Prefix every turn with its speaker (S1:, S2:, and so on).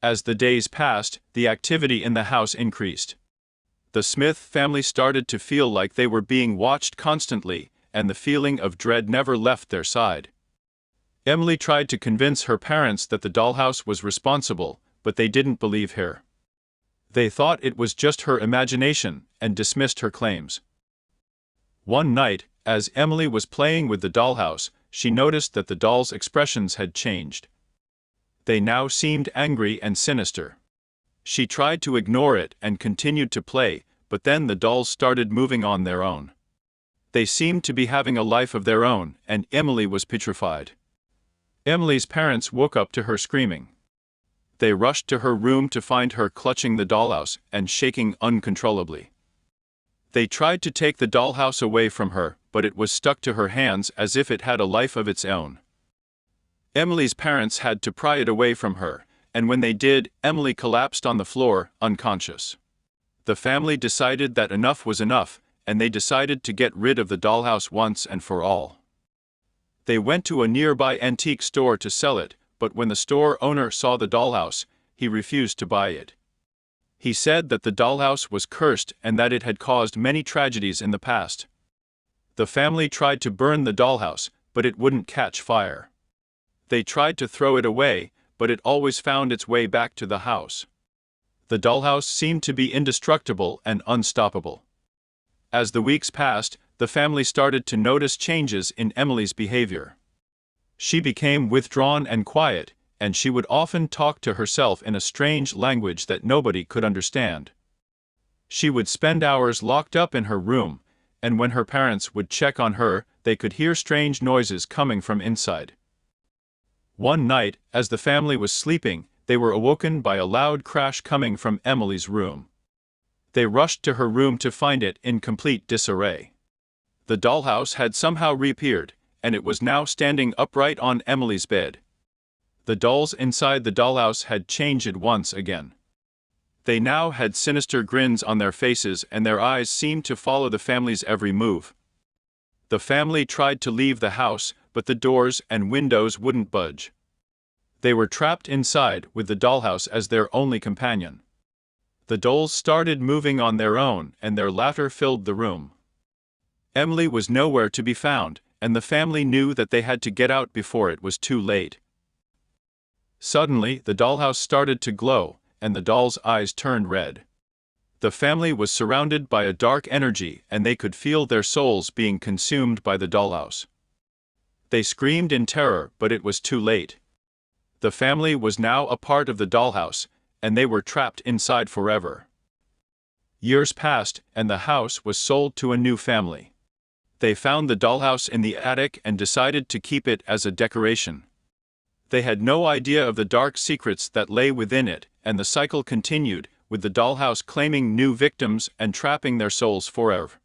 S1: As the days passed, the activity in the house increased. The Smith family started to feel like they were being watched constantly, and the feeling of dread never left their side. Emily tried to convince her parents that the dollhouse was responsible, but they didn't believe her. They thought it was just her imagination, and dismissed her claims. One night, as Emily was playing with the dollhouse, she noticed that the doll's expressions had changed. They now seemed angry and sinister. She tried to ignore it and continued to play, but then the dolls started moving on their own. They seemed to be having a life of their own, and Emily was petrified. Emily's parents woke up to her screaming. They rushed to her room to find her clutching the dollhouse and shaking uncontrollably. They tried to take the dollhouse away from her, but it was stuck to her hands as if it had a life of its own. Emily's parents had to pry it away from her, and when they did, Emily collapsed on the floor, unconscious. The family decided that enough was enough, and they decided to get rid of the dollhouse once and for all. They went to a nearby antique store to sell it, but when the store owner saw the dollhouse, he refused to buy it. He said that the dollhouse was cursed and that it had caused many tragedies in the past. The family tried to burn the dollhouse, but it wouldn't catch fire. They tried to throw it away, but it always found its way back to the house. The dollhouse seemed to be indestructible and unstoppable. As the weeks passed, the family started to notice changes in Emily's behavior. She became withdrawn and quiet, and she would often talk to herself in a strange language that nobody could understand. She would spend hours locked up in her room, and when her parents would check on her, they could hear strange noises coming from inside. One night, as the family was sleeping, they were awoken by a loud crash coming from Emily's room. They rushed to her room to find it in complete disarray. The dollhouse had somehow reappeared, and it was now standing upright on Emily's bed. The dolls inside the dollhouse had changed once again. They now had sinister grins on their faces, and their eyes seemed to follow the family's every move. The family tried to leave the house, but the doors and windows wouldn't budge. They were trapped inside with the dollhouse as their only companion. The dolls started moving on their own, and their laughter filled the room. Emily was nowhere to be found, and the family knew that they had to get out before it was too late. Suddenly, the dollhouse started to glow, and the dolls' eyes turned red. The family was surrounded by a dark energy, and they could feel their souls being consumed by the dollhouse. They screamed in terror, but it was too late. The family was now a part of the dollhouse, and they were trapped inside forever. Years passed, and the house was sold to a new family. They found the dollhouse in the attic and decided to keep it as a decoration. They had no idea of the dark secrets that lay within it, and the cycle continued, with the dollhouse claiming new victims and trapping their souls forever.